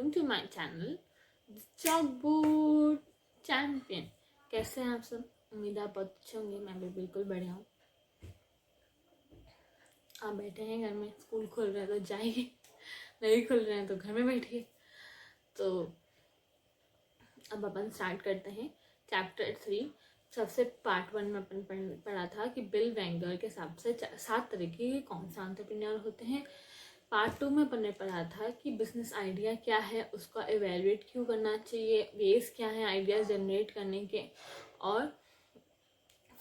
Welcome to my channel chalkboard champion. कैसे हैं आप सब? उम्मीद आप बहुत अच्छे होंगे। मैं भी बिल्कुल बढ़िया हूँ। आप बैठे हैं घर में, स्कूल खुल रहे हैं तो जाइए, नहीं खुल रहे हैं तो घर में बैठिए। तो अब अपन स्टार्ट करते हैं चैप्टर 3। सबसे पार्ट 1 में अपन पढ़ा था कि बिल वेंगर के हिसाब से 7 तरीके के कौन से एंटरप्रेन्योर होते हैं। पार्ट 2 में अपन ने पढ़ा था कि बिजनेस आइडिया क्या है, उसका एवेल्युएट क्यों करना चाहिए, वेज क्या है आइडियाज जनरेट करने के, और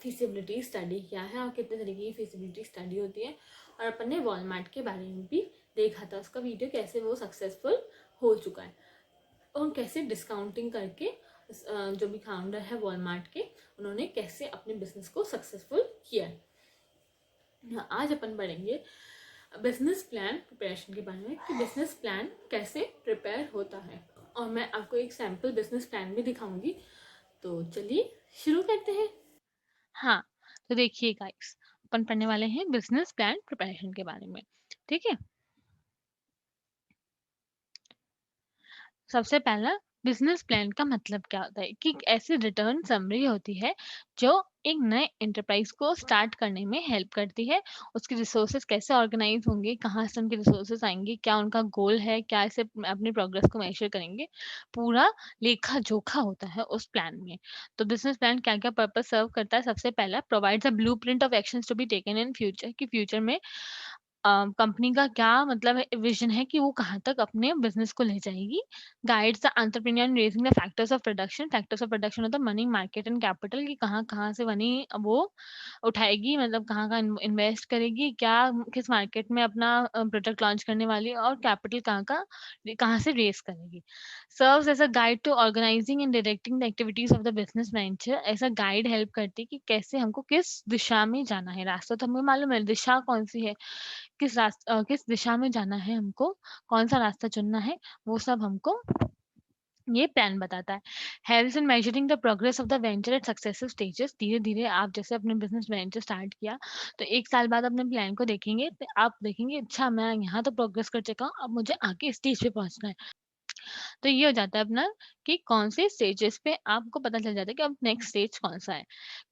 फीसिबिलिटी स्टडी क्या है और कितने तरीके की फीसिबिलिटी स्टडी होती है। और अपन ने वॉलमार्ट के बारे में भी देखा था, उसका वीडियो कैसे वो सक्सेसफुल हो चुका है और कैसे डिस्काउंटिंग करके जो भी फाउंडर है वॉलमार्ट के, उन्होंने कैसे अपने बिजनेस को सक्सेसफुल किया है। आज अपन पढ़ेंगे बिजनेस प्लान प्रिपरेशन के बारे में कि बिजनेस प्लान कैसे प्रिपेयर होता है, और मैं आपको एक सैम्पल बिजनेस प्लान भी दिखाऊंगी। तो चलिए शुरू करते हैं। हाँ, तो देखिए गाइस, अपन पढ़ने वाले हैं बिजनेस प्लान प्रिपरेशन के बारे में। ठीक है, सबसे पहला बिजनेस प्लान का मतलब क्या होता है कि ऐसी रिटर्न समरी होती है जो एक नए एंटरप्राइज को स्टार्ट करने में हेल्प करती है। उसके रिसोर्सेज कैसे ऑर्गेनाइज होंगे, कहाँ से उनके रिसोर्सेज आएंगे, क्या उनका गोल है, क्या ऐसे अपनी प्रोग्रेस को मेजर करेंगे, पूरा लेखा जोखा होता है उस प्लान में। तो बिजनेस प्लान क्या क्या पर्पस सर्व करता है? सबसे पहला, provides a blueprint of actions to be taken in future, कि फ्यूचर में कंपनी का क्या मतलब है, विजन है कि वो कहाँ तक अपने बिजनेस को ले जाएगी। Guides the entrepreneur in raising the factors of production होता है मनी, मार्केट एंड कैपिटल, कि कहाँ कहाँ से मनी वो उठाएगी, मतलब कहाँ कहाँ इन्वेस्ट करेगी, क्या किस मार्केट में अपना प्रोडक्ट लॉन्च करने वाली है, और कैपिटल कहाँ से रेस करेगी। Serves as a guide to organising and directing the activities of the business venture, ऐसा गाइड हेल्प करती है कि कैसे हमको किस दिशा में जाना है। रास्ता तो हमें मालूम है, दिशा कौन सी है, किस दिशा में जाना है हमको, कौन-सा रास्ता चुनना है, वो सब हमको ये प्लान बताता है। Helps in measuring the progress of the venture at successive stages, धीरे-धीरे आप जैसे अपने बिज़नेस वेंचर स्टार्ट किया, तो 1 साल बाद अपने प्लान को देखेंगे, तो आप देखेंगे अच्छा मैं यहाँ तो प्रोग्रेस कर चुका हूँ, अब मुझे आगे स्टेज पे पहुँचना है। तो ये हो जाता है अपना कि कौन से स्टेजेस पे आपको पता चल जाता है कि अब नेक्स्ट स्टेज कौन सा है।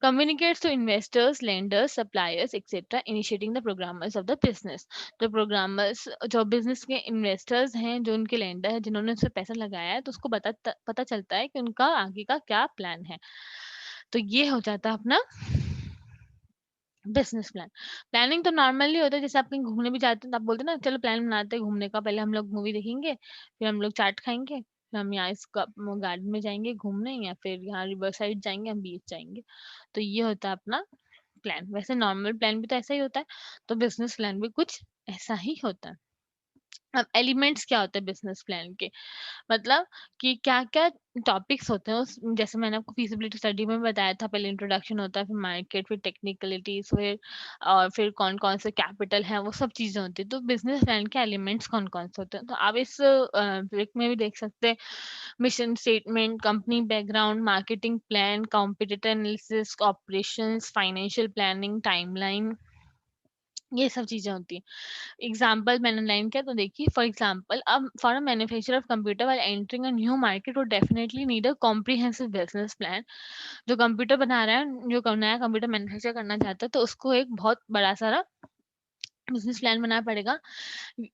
Communicates to investors, lenders, suppliers etcetera, initiating the programmers of the business. तो प्रोग्रामर्स जो बिजनेस के इन्वेस्टर्स हैं, जो उनके लेंडर है, जिन्होंने उसमें पैसा लगाया है, तो उसको पता चलता है कि उनका आगे का क्या प्लान है। तो ये हो जाता है अपना बिजनेस प्लान। प्लानिंग तो नॉर्मली होता है, जैसे आप कहीं घूमने भी जाते हैं तो आप बोलते हैं ना चलो प्लान बनाते हैं घूमने का, पहले हम लोग मूवी देखेंगे, फिर हम लोग चाट खाएंगे, फिर हम यहाँ इस गार्डन में जाएंगे घूमने, या फिर यहाँ रिवर साइड जाएंगे, हम बीच जाएंगे। तो ये होता है अपना प्लान। वैसे नॉर्मल प्लान भी तो ऐसा ही होता है, तो बिजनेस प्लान भी कुछ ऐसा ही होता है। अब एलिमेंट्स क्या होते हैं बिजनेस प्लान के, मतलब कि क्या-क्या टॉपिक्स होते हैं उस, जैसे मैंने आपको फीजिबिलिटी स्टडी में बताया था, पहले इंट्रोडक्शन होता है, फिर मार्केट, फिर टेक्निकलिटीज, फिर और फिर कौन-कौन से कैपिटल है, वो सब चीज़ें होती हैं। तो बिजनेस प्लान के एलिमेंट्स कौन-कौन से होते हैं, तो आप इस ब्रेक में भी देख सकते हैं। Mission statement, company background, marketing plan, competitor analysis, operations, financial planning, timeline, ये सब चीज़ें होती हैं। एग्जाम्पल मैंने लाइन किया तो देखिए, फॉर एग्जाम्पल, अब for a manufacturer of computer while entering a new market would definitely need a comprehensive business plan. जो कंप्यूटर बना रहा है, नया कंप्यूटर मैन्युफैक्चर करना चाहता है, तो उसको एक बहुत बड़ा सारा बिजनेस प्लान बनाना पड़ेगा।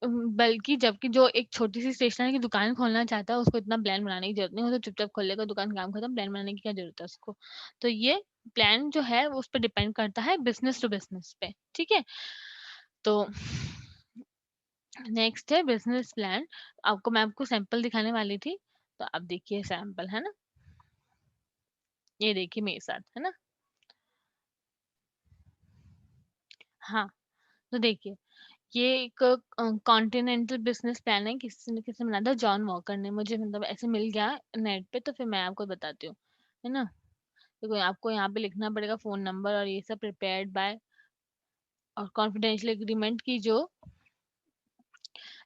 बल्कि जबकि जो एक छोटी सी स्टेशनरी की दुकान खोलना चाहता है, उसको इतना प्लान बनाने की जरूरत नहीं, वो तो चुपचाप खोल लेगा दुकान, काम खत्म, प्लान बनाने की क्या जरूरत है उसको। तो ये प्लान जो है वो उस पर डिपेंड करता है बिजनेस टू बिजनेस पे। ठीक है, तो नेक्स्ट है बिजनेस प्लान। मैं आपको सैंपल दिखाने वाली थी, तो आप देखिए सैंपल, है ना, ये देखिए मेरे साथ, है ना। हाँ, तो देखिए, ये एक कॉन्टिनेंटल बिजनेस प्लान है, किसने बनाया था, जॉन वॉकर ने। मुझे मतलब ऐसे मिल गया नेट पे, तो फिर मैं आपको बताती हूँ, है ना। देखो आपको यहाँ पे लिखना पड़ेगा फोन नंबर और ये सब, प्रिपेयर्ड बाय, और कॉन्फिडेंशियल एग्रीमेंट की जो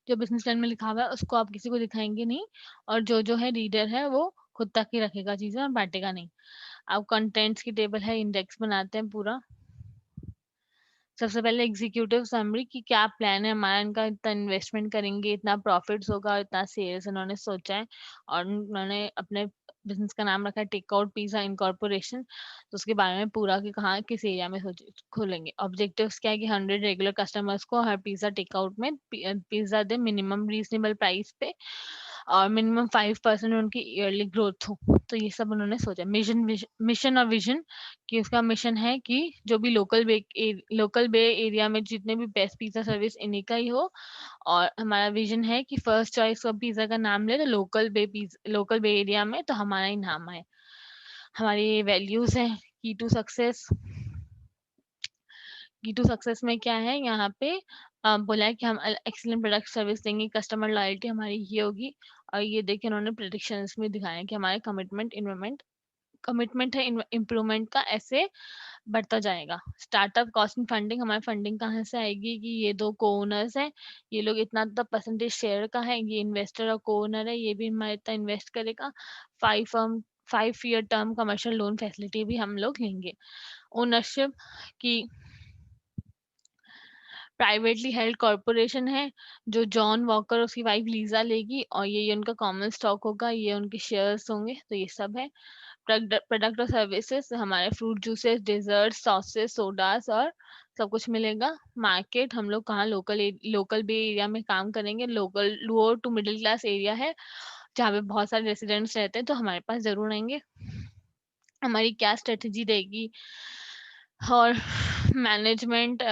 बिजनेस प्लान में लिखा हुआ है उसको आप किसी को दिखाएंगे नहीं, और जो है रीडर है वो खुद तक ही रखेगा चीजें और बांटेगा नहीं। अब कंटेंट्स की टेबल है, इंडेक्स बनाते हैं पूरा। सबसे पहले एग्जीक्यूटिव समरी कि क्या प्लान है हमारा, इनका इतना इन्वेस्टमेंट करेंगे, इतना प्रॉफिट्स होगा, इतना सेल्स इन्होंने सोचा है, और उन्होंने अपने बिजनेस का नाम रखा है टेकआउट पिज्जा इनकॉर्पोरेशन। तो उसके बारे में पूरा कि कहाँ किस एरिया में खोलेंगे। ऑब्जेक्टिव्स क्या है कि 100 रेगुलर कस्टमर्स को हर पिज्जा टेकआउट में पिज्जा दे मिनिमम रीजनेबल प्राइस पे, और मिनिमम 5% उनकी ईयरली ग्रोथ हो। तो ये सब उन्होंने सोचा। मिशन और विजन कि उसका मिशन है कि जो भी लोकल बे एरिया में जितने भी बेस्ट पिज्जा सर्विस इन्हीं का ही हो। और हमारा विजन है कि फर्स्ट चॉइस का पिज्जा का नाम ले तो लोकल बे एरिया में तो हमारा ही नाम आए। हमारी ये वैल्यूज है की टू सक्सेस में क्या है यहाँ पे बोला है कि हम एक्सीलेंट प्रोडक्ट सर्विस देंगे, कस्टमर लॉयल्टी हमारी ये होगी। और ये देखिए उन्होंने प्रेडिक्शंस में दिखाया है कि हमारे कमिटमेंट है इम्प्रूवमेंट का ऐसे बढ़ता जाएगा। स्टार्टअप कॉस्ट एंड फंडिंग, हमारी फंडिंग कहाँ से आएगी कि ये दो को ओनर्स हैं, ये लोग इतना तो परसेंटेज शेयर का है, ये इन्वेस्टर और को ओनर है, ये भी हमारे इतना इन्वेस्ट करेगा। 5 year term commercial loan facility भी हम लोग लेंगे। ओनरशिप की प्राइवेटली हेल्ड कॉर्पोरेशन है जो जॉन वॉकर उसकी वाइफ लीजा लेगी, और ये उनका कॉमन स्टॉक होगा, ये उनके शेयर्स होंगे। तो ये सब है। प्रोडक्ट और सर्विसेज हमारे fruit juices, dessert, sauces, sodas और सब कुछ मिलेगा। मार्केट हम लोग कहाँ लोकल बे एरिया में काम करेंगे। Local lower to middle class area है जहाँ पे बहुत सारे रेसिडेंट्स रहते हैं, तो हमारे पास जरूर आएंगे। हमारी क्या स्ट्रेटेजी रहेगी और मैनेजमेंट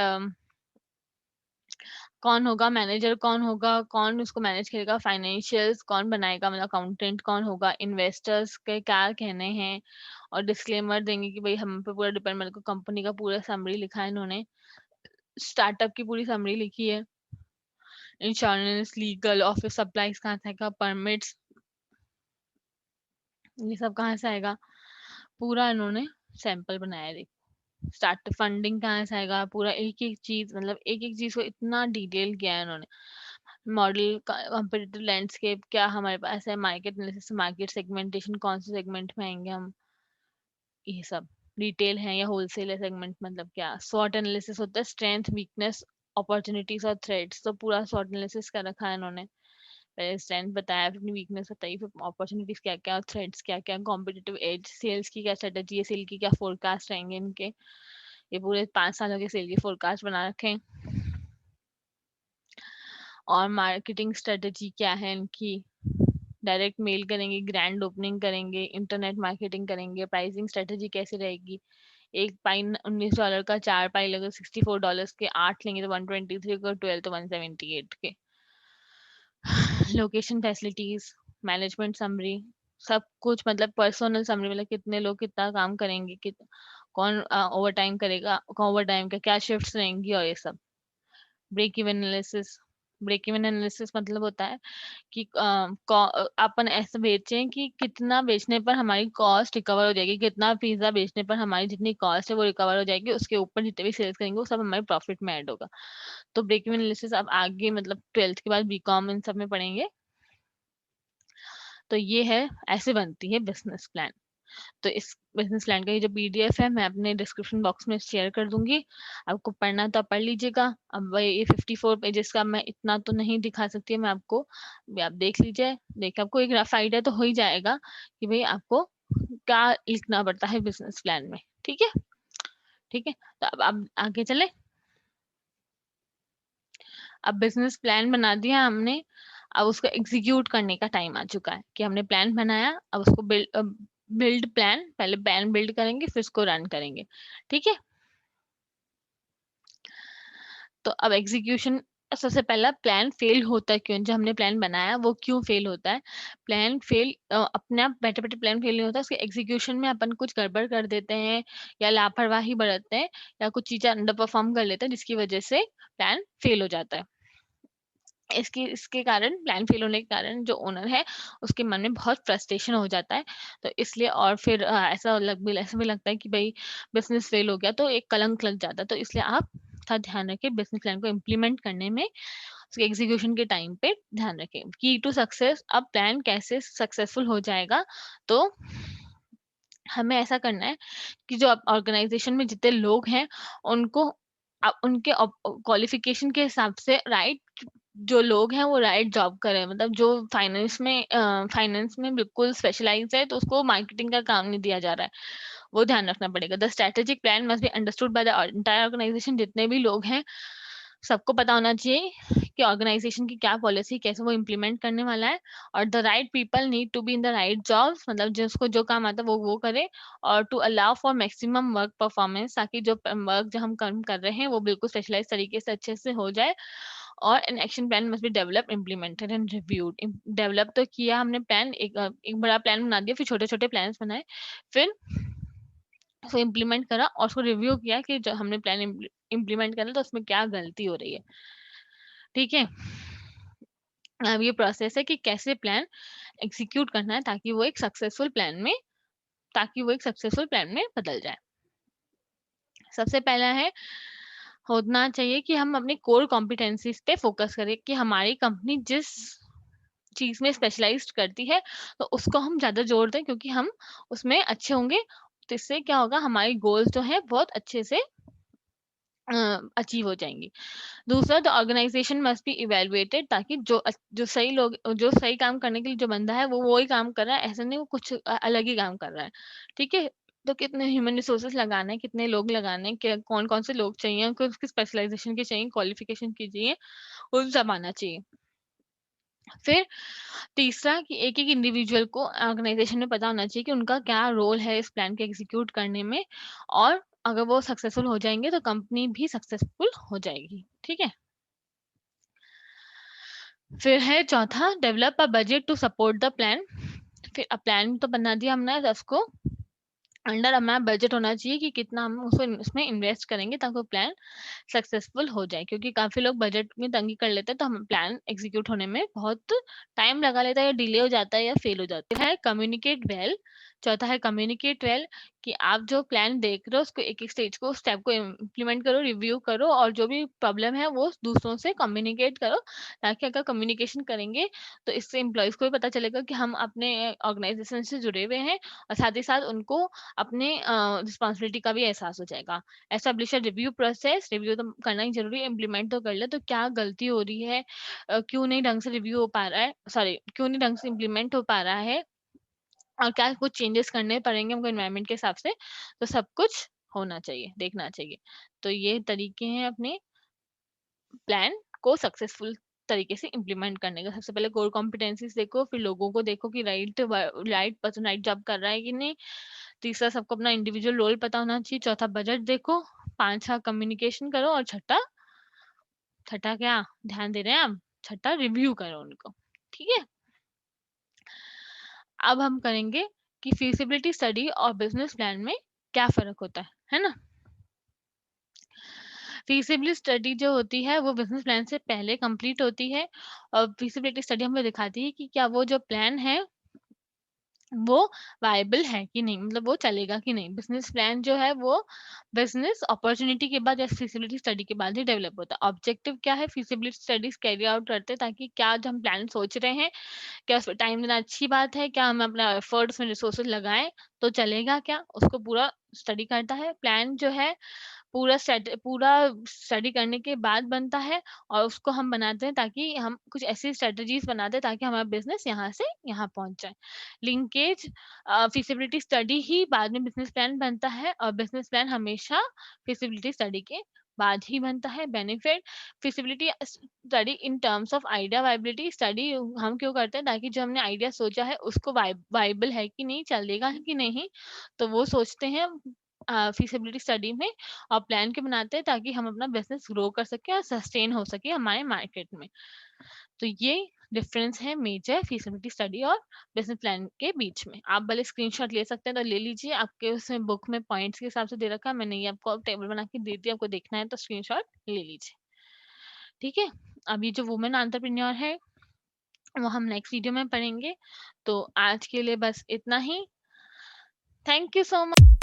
कौन होगा, मैनेजर कौन होगा, कौन उसको मैनेज करेगा, फाइनेंशियल्स कौन बनाएगा, मतलब अकाउंटेंट कौन होगा, इन्वेस्टर्स के क्या कहने हैं, और डिस्क्लेमर देंगे कि भाई हम पे पूरा डिपेंड, मतलब कंपनी का पूरा समरी लिखा है इन्होंने, स्टार्टअप की पूरी समरी लिखी है। इंश्योरेंस, लीगल, ऑफिस सप्लाईज कहाँ से आएगा, परमिट्स ये सब कहाँ से आएगा, पूरा इन्होंने सैंपल बनाया है। स्टार्ट फंडिंग कहाँ से आएगा, पूरा एक एक चीज, मतलब एक एक चीज को इतना डिटेल किया है उन्होंने। मॉडल कंपेटिटिव लैंडस्केप क्या हमारे पास है, मार्केट एनालिसिस, मार्केट सेगमेंटेशन कौन से सेगमेंट में आएंगे हम, ये सब रिटेल है या होलसेल है सेगमेंट, मतलब क्या। स्वॉट एनालिसिस होता है, स्ट्रेंथ, वीकनेस, अपॉर्चुनिटीज और थ्रेड्स। तो पूरा स्वॉट एनालिसिस कर रखा है इन्होंने। पहले स्ट्रेंथ बताया, फिर अपनी वीकनेस बताई, फिर अपॉर्चुनिटीज क्या क्या, थ्रेड्स क्या क्या, कॉम्पिटिटिव एज, सेल्स की क्या स्ट्रेटेजी है, सेल की क्या फोरकास्ट रहेंगे इनके। ये पूरे 5 सालों के सेल की फोरकास्ट बना रखे हैं। और मार्केटिंग स्ट्रेटेजी क्या है इनकी, डायरेक्ट मेल करेंगे, ग्रैंड ओपनिंग करेंगे, इंटरनेट मार्केटिंग करेंगे, प्राइसिंग स्ट्रेटेजी कैसे रहेगी। एक पाई $19 का, 4 पाई लगे $64 के, 8 लेंगे तो 123 का, 12 तो 178 के। लोकेशन फैसिलिटीज, मैनेजमेंट समरी, सब कुछ, मतलब पर्सनल समरी, मतलब कितने लोग कितना काम करेंगे, कौन ओवर टाइम करेगा, ओवर टाइम का क्या शिफ्ट्स रहेंगी, और ये सब। Break even analysis, break even analysis मतलब होता है कि अपन ऐसा बेचें कि कितना बेचने पर हमारी कॉस्ट रिकवर हो जाएगी, कितना पिज्जा बेचने पर हमारी जितनी कॉस्ट है वो रिकवर हो जाएगी, उसके ऊपर जितने भी सेल्स करेंगे वो सब हमारे प्रॉफिट में ऐड होगा। तो ब्रेक इवन एनालिसिस आप आगे मतलब 12th के बाद बीकॉम इन सब में पढ़ेंगे। तो ये है, ऐसे बनती है बिजनेस प्लान। तो इस बिजनेस प्लान का ये जो पीडीएफ है मैं अपने डिस्क्रिप्शन बॉक्स में शेयर कर दूंगी, आपको पढ़ना तो आप पढ़ लीजिएगा। अब भाई ये 54 पेजेस का मैं इतना तो नहीं दिखा सकती मैं आपको, आप देख लीजिए, देख आपको एक रफ आइडिया तो हो ही जाएगा कि भाई आपको क्या लिखना पड़ता है बिजनेस प्लान में। ठीक है, ठीक है। तो अब आगे चले। अब बिजनेस प्लान बना दिया हमने, अब उसको एग्जीक्यूट करने का टाइम आ चुका है कि हमने प्लान बनाया, अब उसको बिल्ड प्लान, पहले प्लान बिल्ड करेंगे फिर उसको रन करेंगे। ठीक है, तो अब एग्जीक्यूशन। सबसे पहला, प्लान फेल होता है क्यों, जो हमने प्लान बनाया वो क्यों फेल होता है। प्लान फेल अपने आप बैठे बैठे प्लान फेल नहीं होता, उसके एग्जीक्यूशन में अपन कुछ गड़बड़ कर देते हैं या लापरवाही बरतते हैं या कुछ चीजें अंडर परफॉर्म कर लेते हैं जिसकी वजह से प्लान फेल हो जाता है। इसके कारण, प्लान फेल होने के कारण जो ओनर है उसके मन में बहुत फ्रस्ट्रेशन हो जाता है। तो इसलिए, और फिर ऐसा भी लगता है कि भाई बिजनेस फेल हो गया तो एक कलंक लग जाता है। तो इसलिए आप था ध्यान रखें बिजनेस प्लान को इम्प्लीमेंट करने में, उसके एग्जीक्यूशन के टाइम पे ध्यान रखें। की टू सक्सेस, अब प्लान कैसे सक्सेसफुल हो जाएगा, तो हमें ऐसा करना है कि जो ऑर्गेनाइजेशन में जितने लोग हैं उनको उनके क्वालिफिकेशन के हिसाब से राइट जो लोग हैं वो राइट जॉब करें, मतलब जो फाइनेंस में बिल्कुल स्पेशलाइज है तो उसको मार्केटिंग का काम नहीं दिया जा रहा है, वो ध्यान रखना पड़ेगा। The strategic plan must be understood by the entire organisation, जितने भी लोग हैं सबको पता होना चाहिए कि ऑर्गेनाइजेशन की क्या पॉलिसी, कैसे वो इम्प्लीमेंट करने वाला है। और the right people need to be in the right jobs, मतलब जिसको जो काम आता है वो करे। और to allow for maximum work performance, ताकि जो वर्क जो हम काम कर रहे हैं वो बिल्कुल स्पेशलाइज तरीके से अच्छे से हो जाए। और an action plan must be develop, implemented and reviewed. Develop तो किया हमने प्लान, एक बड़ा प्लान बना दिया, फिर छोटे छोटे प्लान बनाए, फिर उसको इम्प्लीमेंट करा और उसको रिव्यू किया कि जो हमने प्लान इम्प्लीमेंट करा तो उसमें क्या गलती हो रही है। ठीक है, अब ये प्रोसेस है कि कैसे प्लान एग्जीक्यूट करना है ताकि वो एक सक्सेसफुल प्लान में बदल जाए। सबसे पहला है, होना चाहिए कि हम अपनी कोर कॉम्पिटेंसीज पे फोकस करें कि हमारी कंपनी जिस चीज में स्पेशलाइज्ड करती है तो उसको हम ज्यादा जोर दें, क्योंकि हम उसमें अच्छे होंगे। तो इससे क्या होगा, हमारी गोल्स जो है बहुत अच्छे से अचीव हो जाएंगी। दूसरा, the organisation must be evaluated, ताकि जो सही लोग, जो सही काम करने के लिए जो बंदा है वो ही काम कर रहा है, ऐसा नहीं वो कुछ अलग ही काम कर रहा है। ठीक है, तो कितने ह्यूमन रिसोर्सेज लगाने हैं, कितने लोग लगाने हैं, कौन कौन से लोग चाहिए, उनको उसकी स्पेशलाइजेशन की चाहिए, क्वालिफिकेशन की चाहिए, वो सब आना चाहिए। फिर तीसरा, कि एक एक इंडिविजुअल को ऑर्गेनाइजेशन में पता होना चाहिए कि उनका क्या रोल है इस प्लान के एग्जीक्यूट करने में, और अगर वो सक्सेसफुल हो जाएंगे तो कंपनी भी सक्सेसफुल हो जाएगी। ठीक है, फिर है चौथा, develop a budget to support the plan. फिर प्लान तो बना दिया हमने, तो उसको अंडर हमारा बजट होना चाहिए कि कितना हम उसको उसमें इन्वेस्ट करेंगे ताकि वो प्लान सक्सेसफुल हो जाए, क्योंकि काफी लोग बजट में तंगी कर लेते हैं तो हम प्लान एग्जीक्यूट होने में बहुत टाइम लगा लेता है, या डिले हो जाता है या फेल हो जाता है। कम्युनिकेट वेल, चौथा है कम्युनिकेट वेल, कि आप जो प्लान देख रहे हो उसको एक एक स्टेज को, स्टेप को इम्प्लीमेंट करो, रिव्यू करो, और जो भी प्रॉब्लम है वो दूसरों से कम्युनिकेट करो, ताकि अगर कम्युनिकेशन करेंगे तो इससे एम्प्लॉयज को भी पता चलेगा कि हम अपने ऑर्गेनाइजेशन से जुड़े हुए हैं, और साथ ही साथ उनको अपने रिस्पॉन्सिबिलिटी का भी एहसास हो जाएगा। एस्टेब्लिश रिव्यू प्रोसेस, रिव्यू तो करना ही जरूरी है, इम्प्लीमेंट तो कर ले, तो क्या गलती हो रही है, क्यों नहीं ढंग से रिव्यू हो पा रहा है, सॉरी क्यों नहीं ढंग से इम्प्लीमेंट हो पा रहा है, और क्या कुछ चेंजेस करने पड़ेंगे हमको एनवायरनमेंट के हिसाब से, तो सब कुछ होना चाहिए, देखना चाहिए। तो ये तरीके हैं अपने प्लान को सक्सेसफुल तरीके से इम्प्लीमेंट करने का। सबसे पहले कोर कॉम्पिटेंसीज देखो, फिर लोगों को देखो कि राइट पर्सन राइट जॉब कर रहा है कि नहीं। तीसरा, सबको अपना इंडिविजुअल रोल पता होना चाहिए। चौथा, बजट देखो। पांचवा, कम्युनिकेशन करो। और छठा, छठा क्या ध्यान दे रहे हैं आप, छठा रिव्यू करो उनको। ठीक है, अब हम करेंगे कि फीसिबिलिटी स्टडी और बिजनेस प्लान में क्या फर्क होता है ना। फीसिबिलिटी स्टडी जो होती है वो बिजनेस प्लान से पहले कंप्लीट होती है, और फीसिबिलिटी स्टडी हमें दिखाती है कि क्या वो जो प्लान है वो वायबल है कि नहीं, मतलब वो चलेगा कि नहीं। बिजनेस प्लान जो है वो बिजनेस अपॉर्चुनिटी के बाद या फीसिबिलिटी स्टडी के बाद ही डेवलप होता है। ऑब्जेक्टिव क्या है, फीसिबिलिटी स्टडीज कैरी आउट करते हैं ताकि क्या जो हम प्लान सोच रहे हैं, क्या उसमें टाइम देना अच्छी बात है, क्या हम अपना एफर्ट्स में रिसोर्सेज लगाएं तो चलेगा, क्या उसको पूरा स्टडी करता है। प्लान जो है पूरा स्टडी करने के बाद बनता है, और उसको हम बनाते हैं ताकि हम कुछ ऐसी स्ट्रेटजीज बनाते हैं ताकि हमारा बिजनेस यहाँ से यहाँ पहुंच जाए। लिंकेज, फिजिबिलिटी स्टडी ही बाद में बिजनेस प्लान बनता है, और बिजनेस प्लान हमेशा फिजिबिलिटी स्टडी के बाद ही बनता है। Benefit, feasibility study in terms of idea viability study हम क्यों करते हैं, ताकि जो हमने आइडिया सोचा है उसको वाइबल है कि नहीं, चलेगा कि नहीं, तो वो सोचते हैं फीसिबिलिटी स्टडी में, और प्लान के बनाते हैं ताकि हम अपना बिजनेस ग्रो कर सके और सस्टेन हो सके हमारे मार्केट में। तो ये डिफरेंस है मेजर फीसिबिलिटी स्टडी और बिजनेस प्लान के बीच में। आप भले स्क्रीनशॉट ले सकते हैं तो ले लीजिए, आपके उसमें बुक में पॉइंट्स के हिसाब से दे रखा है, मैंने ये आपको टेबल बना के दे दी, आपको देखना है तो स्क्रीनशॉट ले लीजिए। ठीक है, अभी जो वुमेन एंटरप्रेन्योर है वो हम नेक्स्ट वीडियो में पढ़ेंगे। तो आज के लिए बस इतना ही। Thank you so much.